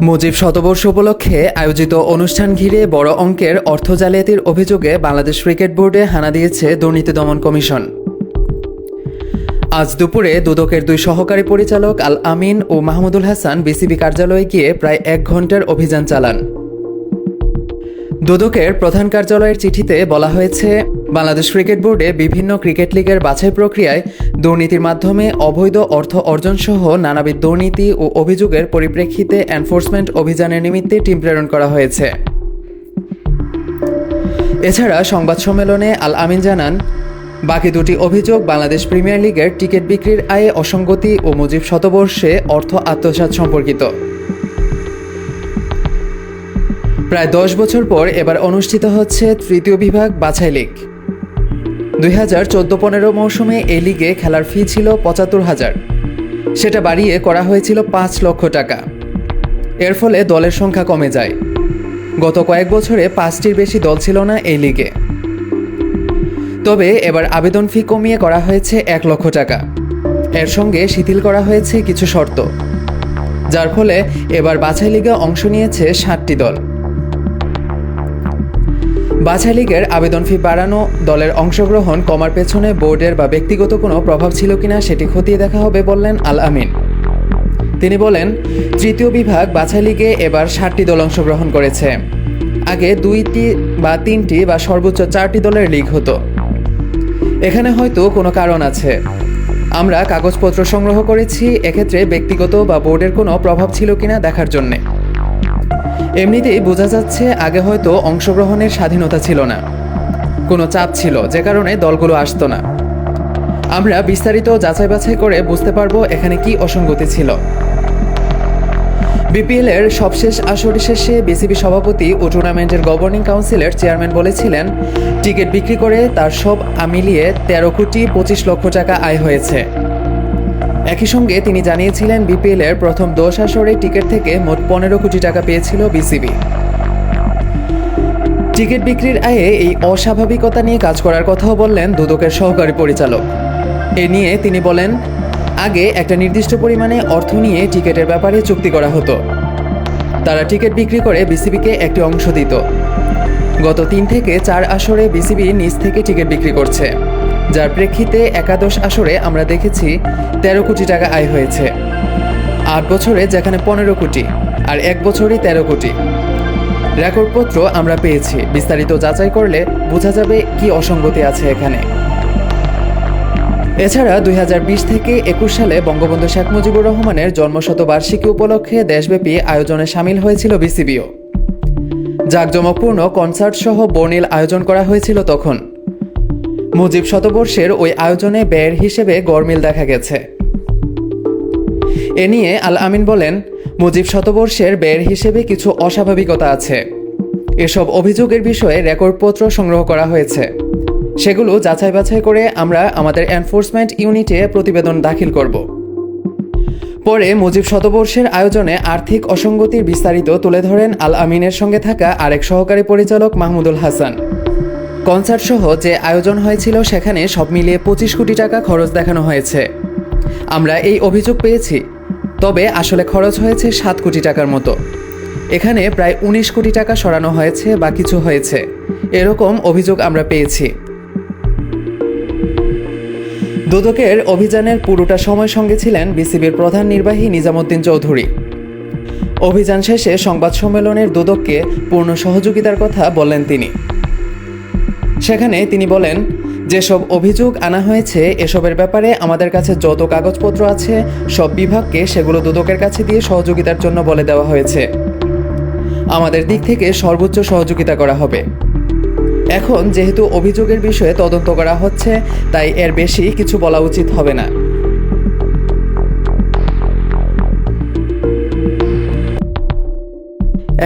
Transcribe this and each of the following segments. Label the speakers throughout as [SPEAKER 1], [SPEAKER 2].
[SPEAKER 1] মুজিব শতবর্ষ উপলক্ষে আয়োজিত অনুষ্ঠান ঘিরে বড় অঙ্কের অর্থ জালিয়াতির অভিযোগে বাংলাদেশ ক্রিকেট বোর্ডে হানা দিয়েছে দুর্নীতি দমন কমিশন। আজ দুপুরে দুদকের দুই সহকারী পরিচালক আল আমিন ও মাহমুদুল হাসান বিসিবি কার্যালয়ে গিয়ে প্রায় 1 ঘণ্টার অভিযান চালান। দুদকের প্রধান কার্যালয়ের চিঠিতে বলা হয়েছে, বাংলাদেশ ক্রিকেট বোর্ডে বিভিন্ন ক্রিকেট লিগের বাছাই প্রক্রিয়ায় দুর্নীতির মাধ্যমে অবৈধ অর্থ অর্জনসহ নানাবিধ দুর্নীতি ও অভিযোগের পরিপ্রেক্ষিতে এনফোর্সমেন্ট অভিযানের নিমিত্তে টিম প্রেরণ করা হয়েছে। এছাড়া সংবাদ সম্মেলনে আল আমিন জানান, বাকি দুটি অভিযোগ বাংলাদেশ প্রিমিয়ার লিগের টিকিট বিক্রির আয়ে অসঙ্গতি ও মুজিব শতবর্ষে অর্থ আত্মসাৎ সম্পর্কিত। প্রায় 10 বছর পর এবার অনুষ্ঠিত হচ্ছে তৃতীয় বিভাগ বাছাই লিগ। 2014-15 মৌসুমে এই লিগে খেলার ফি ছিল 75,000, সেটা বাড়িয়ে করা হয়েছিল 5 লক্ষ টাকা। এর ফলে দলের সংখ্যা কমে যায়। গত কয়েক বছরে 5টির বেশি দল ছিল না এই লিগে। তবে এবার আবেদন ফি কমিয়ে করা হয়েছে 1 লক্ষ টাকা। এর সঙ্গে শিথিল করা হয়েছে কিছু শর্ত, যার ফলে এবার বাছাই লিগে অংশ নিয়েছে 7টি দল। বাছাই লিগের আবেদন ফি বাড়ানো, দলের অংশগ্রহণ কমার পেছনে বোর্ডের বা ব্যক্তিগত কোনো প্রভাব ছিল কিনা সেটি খতিয়ে দেখা হবে বললেন আল আমিন। তিনি বলেন, তৃতীয় বিভাগ বাছাই লিগে এবার 7টি দল অংশগ্রহণ করেছে। আগে 2টি বা 3টি বা সর্বোচ্চ 4টি দলের লিগ হতো। এখানে হয়তো কোনো কারণ আছে। আমরা কাগজপত্র সংগ্রহ করেছি, এক্ষেত্রে ব্যক্তিগত বা বোর্ডের কোনো প্রভাব ছিল কিনা দেখার জন্যে। এমনিতেই বোঝা যাচ্ছে আগে হয়তো অংশগ্রহণের স্বাধীনতা ছিল না, কোনো চাপ ছিল যে কারণে দলগুলো আসতো না। আমরা বিস্তারিত যাচাই বাছাই করে বুঝতে পারবো এখানে কি অসঙ্গতি ছিল। বিপিএল এর সবশেষ আসর শেষে বিসিবি সভাপতি ও টুর্নামেন্টের গভর্নিং কাউন্সিলের চেয়ারম্যান বলেছিলেন, টিকিট বিক্রি করে তার সব মিলিয়ে 13 কোটি 25 লক্ষ টাকা আয় হয়েছে। একই সঙ্গে তিনি জানিয়েছিলেন, বিপিএল এর প্রথম 10 আসরে টিকিট থেকে মোট 15 কোটি টাকা পেয়েছিল বিসিবি। টিকিট বিক্রির আয়ে এই অস্বাভাবিকতা নিয়ে কাজ করার কথাও বললেন দুদকের সহকারী পরিচালক। এ নিয়ে তিনি বলেন, আগে একটা নির্দিষ্ট পরিমাণে অর্থ নিয়ে টিকিটের ব্যাপারে চুক্তি করা হতো। তারা টিকিট বিক্রি করে বিসিবিকে একটি অংশ দিত। গত 3 থেকে 4 আসরে বিসিবি নিজ থেকে টিকিট বিক্রি করছে, যার প্রেক্ষিতে একাদশ আসরে আমরা দেখেছি 13 কোটি টাকা আয় হয়েছে। 8 বছরে যেখানে 15 কোটি আর 1 বছরই 13 কোটি। রেকর্ডপত্র আমরা পেয়েছি, বিস্তারিত যাচাই করলে বোঝা যাবে কি অসঙ্গতি আছে এখানে। এছাড়া 2020 থেকে 21 সালে বঙ্গবন্ধু শেখ মুজিবুর রহমানের জন্মশতবার্ষিকী উপলক্ষে দেশব্যাপী আয়োজনে সামিল হয়েছিল বিসিবিও। জাঁকজমকপূর্ণ কনসার্ট সহ বর্ণিল আয়োজন করা হয়েছিল তখন। মুজিব শতবর্ষের ওই আয়োজনে ব্যয়ের হিসেবে গরমিল দেখা গেছে। এ নিয়ে আল আমিন বলেন, মুজিব শতবর্ষের ব্যয়ের হিসেবে কিছু অস্বাভাবিকতা আছে। এসব অভিযোগের বিষয়ে রেকর্ডপত্র সংগ্রহ করা হয়েছে। সেগুলো যাচাই বাছাই করে আমরা আমাদের এনফোর্সমেন্ট ইউনিটে প্রতিবেদন দাখিল করব। পরে মুজিব শতবর্ষের আয়োজনে আর্থিক অসঙ্গতির বিস্তারিত তুলে ধরেন আল আমিনের সঙ্গে থাকা আরেক সহকারী পরিচালক মাহমুদুল হাসান। কনসার্ট সহ যে আয়োজন হয়েছিল সেখানে সব মিলিয়ে 25 কোটি টাকা খরচ দেখানো হয়েছে। আমরা এই অভিযোগ পেয়েছি, তবে আসলে খরচ হয়েছে 7 কোটি টাকার মতো। এখানে প্রায় 19 কোটি টাকা সরানো হয়েছে বা কিছু হয়েছে, এরকম অভিযোগ আমরা পেয়েছি। দুদকের অভিযানের পুরোটা সময় সঙ্গে ছিলেন বিসিবির প্রধান নির্বাহী নিজামুদ্দিন চৌধুরী। অভিযান শেষে সংবাদ সম্মেলনের দুদককে পূর্ণ সহযোগিতার কথা বললেন তিনি। সেখানে তিনি বলেন, যেসব অভিযোগ আনা হয়েছে এসবের ব্যাপারে আমাদের কাছে যত কাগজপত্র আছে সব বিভাগকে সেগুলো দুদকের কাছে দিয়ে সহযোগিতার জন্য বলে দেওয়া হয়েছে। আমাদের দিক থেকে সর্বোচ্চ সহযোগিতা করা হবে। এখন যেহেতু অভিযোগের বিষয়ে তদন্ত করা হচ্ছে, তাই এর বেশি কিছু বলা উচিত হবে না।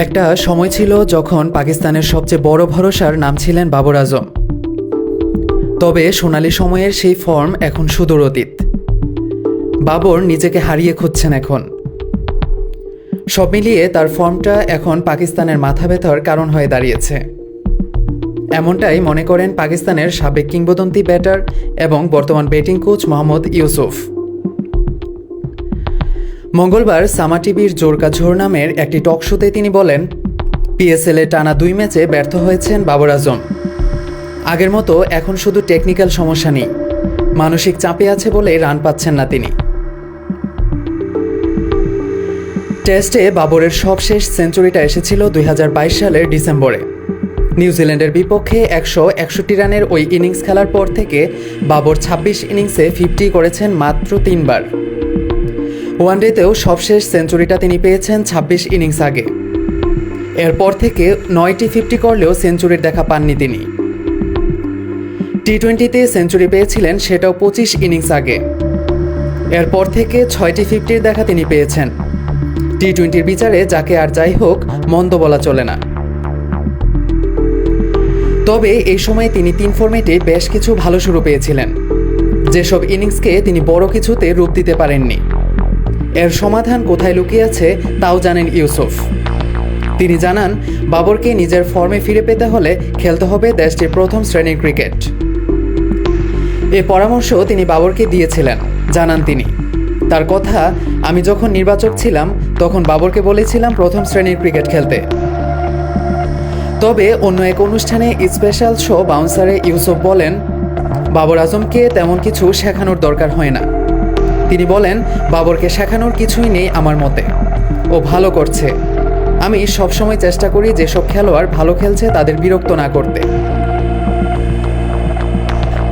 [SPEAKER 1] একটা সময় ছিল যখন পাকিস্তানের সবচেয়ে বড় ভরসার নাম ছিলেন বাবর আজম। তবে সোনালী সময়ের সেই ফর্ম এখন সুদূর অতীত। বাবর নিজেকে হারিয়ে খুঁজছেন এখন। সব মিলিয়ে তার ফর্মটা এখন পাকিস্তানের মাথা ব্যথার কারণ হয়ে দাঁড়িয়েছে। এমনটাই মনে করেন পাকিস্তানের সাবেক কিংবদন্তি ব্যাটার এবং বর্তমান ব্যাটিং কোচ মোহাম্মদ ইউসুফ। মঙ্গলবার সামা টিভির জোরকা ঝোর নামের একটি টক শোতে তিনি বলেন, পিএসএলে টানা 2 ম্যাচে ব্যর্থ হয়েছেন বাবর আজম। আগের মতো এখন শুধু টেকনিক্যাল সমস্যা নেই, মানসিক চাপে আছে বলে রান পাচ্ছেন না তিনি। টেস্টে বাবরের সবশেষ সেঞ্চুরিটা এসেছিল 2022 সালের ডিসেম্বরে। নিউজিল্যান্ডের বিপক্ষে 161 রানের ওই ইনিংস খেলার পর থেকে বাবর 26 ইনিংসে 50 করেছেন মাত্র 3 বার। ওয়ানডেতেও সবশেষ সেঞ্চুরিটা তিনি পেয়েছেন 26 ইনিংস আগে। এরপর থেকে 9টি 50 করলেও সেঞ্চুরির দেখা পাননি তিনি। টি-20তে সেঞ্চুরি পেয়েছিলেন, সেটাও 25 ইনিংস আগে। এরপর থেকে 6টি 50-র দেখা তিনি পেয়েছেন। টি-20-র বিচারে যাকে আর যাই হোক মন্দ বলা চলে না। তবে এই সময় তিনি 3 ফরম্যাটে বেশ কিছু ভালো শুরু পেয়েছিলেন, যেসব ইনিংসকে তিনি বড় কিছুতে রূপ দিতে পারেননি। এর সমাধান কোথায় লুকিয়ে আছে তাও জানেন ইউসুফ। তিনি জানান, বাবরকে নিজের ফর্মে ফিরে পেতে হলে খেলতে হবে দেশটির প্রথম শ্রেণীর ক্রিকেট। এ পরামর্শ তিনি বাবরকে দিয়েছিলেন, জানান তিনি। তার কথা, আমি যখন নির্বাচক ছিলাম তখন বাবরকে বলেছিলাম প্রথম শ্রেণীর ক্রিকেট খেলতে। তবে অন্য এক অনুষ্ঠানে স্পেশাল শো বাউন্সারে ইউসুফ বলেন, বাবর আজমকে তেমন কিছু শেখানোর দরকার হয় না। তিনি বলেন, বাবরকে শেখানোর কিছুই নেই আমার মতে, ও ভালো করছে। আমি সবসময় চেষ্টা করি যেসব খেলোয়াড় ভালো খেলছে তাদের বিরক্ত না করতে।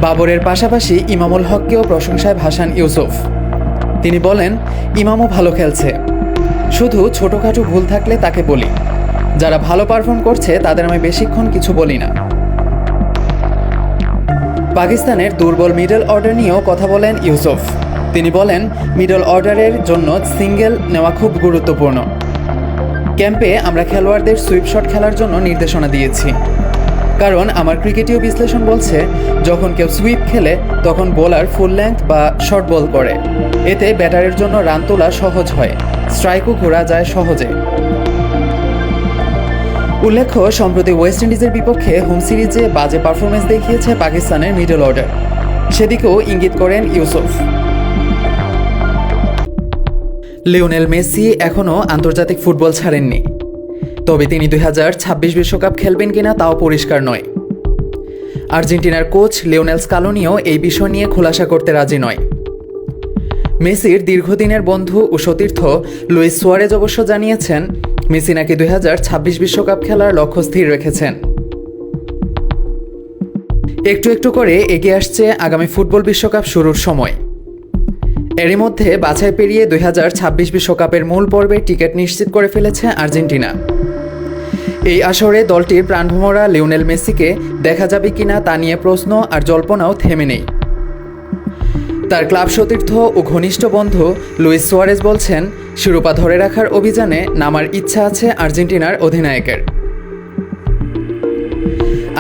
[SPEAKER 1] বাবরের পাশাপাশি ইমামুল হককেও প্রশংসায় ভাসান ইউসুফ। তিনি বলেন, ইমামও ভালো খেলছে, শুধু ছোটোখাটো ভুল থাকলে তাকে বলি। যারা ভালো পারফর্ম করছে তাদের আমি বেশিক্ষণ কিছু বলি না। পাকিস্তানের দুর্বল মিডল অর্ডার নিয়েও কথা বলেন ইউসুফ। তিনি বলেন, মিডল অর্ডারের জন্য সিঙ্গেল নেওয়া খুব গুরুত্বপূর্ণ। ক্যাম্পে আমরা খেলোয়াড়দের সুইপ শট খেলার জন্য নির্দেশনা দিয়েছি, কারণ আমার ক্রিকেটীয় বিশ্লেষণ বলছে যখন কেউ সুইপ খেলে তখন বোলার ফুল লেন্থ বা শর্ট বল করে, এতে ব্যাটারের জন্য রান তোলা সহজ হয়, স্ট্রাইকও ঘোরা যায় সহজে। উল্লেখ্য, সম্প্রতি ওয়েস্ট ইন্ডিজের বিপক্ষে হোম সিরিজে বাজে পারফরমেন্স দেখিয়েছে পাকিস্তানের মিডল অর্ডার, সেদিকেও ইঙ্গিত করেন ইউসুফ। লিওনেল মেসি এখনও আন্তর্জাতিক ফুটবল ছাড়েননি, তবে তিনি 2026 বিশ্বকাপ খেলবেন কিনা তাও পরিষ্কার নয়। আর্জেন্টিনার কোচ লিওনেল স্কালোনিও এই বিষয় নিয়ে খোলাসা করতে রাজি নয়। মেসির দীর্ঘদিনের বন্ধু ও সতীর্থ লুইস সুয়ারেজ অবশ্য জানিয়েছেন, মেসি নাকি 2026 বিশ্বকাপ খেলার লক্ষ্য স্থির রেখেছেন। একটু একটু করে এগিয়ে আসছে আগামী ফুটবল বিশ্বকাপ শুরুর সময়। এরই মধ্যে বাছাই পেরিয়ে 2026 বিশ্বকাপের মূল পর্বের টিকিট নিশ্চিত করে ফেলেছে আর্জেন্টিনা। এই আসরে দলটির প্রাণভোমরা লিওনেল মেসিকে দেখা যাবে কিনা তা নিয়ে প্রশ্ন আর জল্পনাও থেমে নেই। তার ক্লাব সতীর্থ ও ঘনিষ্ঠ বন্ধু লুইস সুয়ারেজ বলছেন, শিরোপা ধরে রাখার অভিযানে নামার ইচ্ছা আছে আর্জেন্টিনার অধিনায়কের।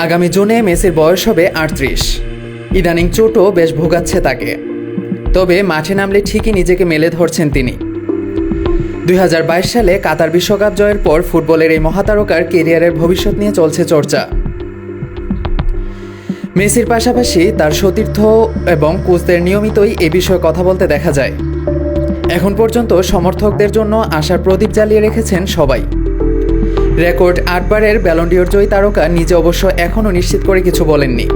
[SPEAKER 1] আগামী জুনে মেসির বয়স হবে 38। ইদানিং চোটও বেশ ভোগাচ্ছে তাকে, তবে মাঠে নামলে ঠিকই নিজেকে মেলে ধরছেন তিনি। 2022 সালে কাতার বিশ্বকাপ জয়ের পর ফুটবলের এই মহাতারকার কেরিয়ারের ভবিষ্যৎ নিয়ে চলছে চর্চা। মেসির পাশাপাশি তার সতীর্থ এবং কোচদের নিয়মিতই এ বিষয়ে কথা বলতে দেখা যায়। এখন পর্যন্ত সমর্থকদের জন্য আশার প্রদীপ জ্বালিয়ে রেখেছেন সবাই। রেকর্ড 8 বারের ব্যালন ডি'র জয়ী তারকা নিজে অবশ্য এখনও নিশ্চিত করে কিছু বলেননি।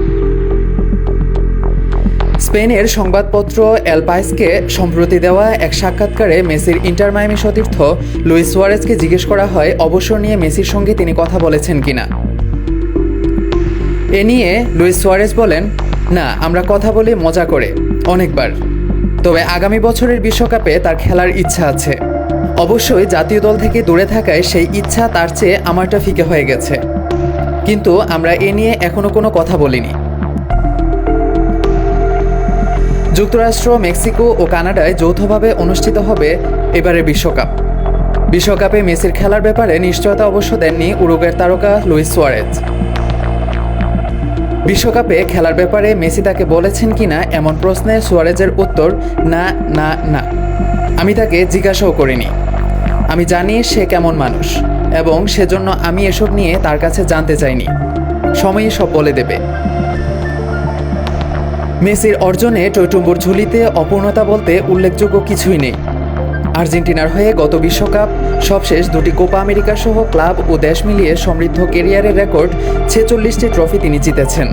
[SPEAKER 1] স্পেনের সংবাদপত্র এল পাইসকে সম্প্রতি দেওয়া এক সাক্ষাৎকারে মেসির ইন্টার মায়ামি সতীর্থ লুইস সুয়ারেজকে জিজ্ঞেস করা হয় অবসর নিয়ে মেসির সঙ্গে তিনি কথা বলেছেন কিনা। এ নিয়ে লুইস সুয়ারেজ বলেন, না, আমরা কথা বলি মজা করে অনেকবার, তবে আগামী বছরের বিশ্বকাপে তার খেলার ইচ্ছা আছে। অবশ্যই জাতীয় দল থেকে দূরে থাকায় সেই ইচ্ছা তার চেয়ে আমারটা ফিকে হয়ে গেছে, কিন্তু আমরা এ নিয়ে এখনো কোনো কথা বলিনি। যুক্তরাষ্ট্র, মেক্সিকো ও কানাডায় যৌথভাবে অনুষ্ঠিত হবে এবারের বিশ্বকাপে মেসির খেলার ব্যাপারে নিশ্চয়তা অবশ্য দেননি উরুগুয়ের তারকা লুইস সুয়ারেজ। বিশ্বকাপে খেলার ব্যাপারে মেসি তাকে বলেছেন কিনা এমন প্রশ্নে সুয়ারেজের উত্তর, না না না, আমি তাকে জিজ্ঞাসাও করিনি। আমি জানি সে কেমন মানুষ এবং সেজন্য আমি এসব নিয়ে তার কাছে জানতে চাইনি, সময়ই সব বলে দেবে। মেসির অর্জনে টৈটুম্বুর ঝুলিতে অপূর্ণতা বলতে উল্লেখযোগ্য কিছুই নেই। আর্জেন্টিনার হয়ে গত বিশ্বকাপ সবশেষ দুটি কোপা আমেরিকা সহ ক্লাব ও দেশ মিলিয়ে সমৃদ্ধ কেরিয়ারের রেকর্ড 46টি ট্রফি তিনি জিতেছেন।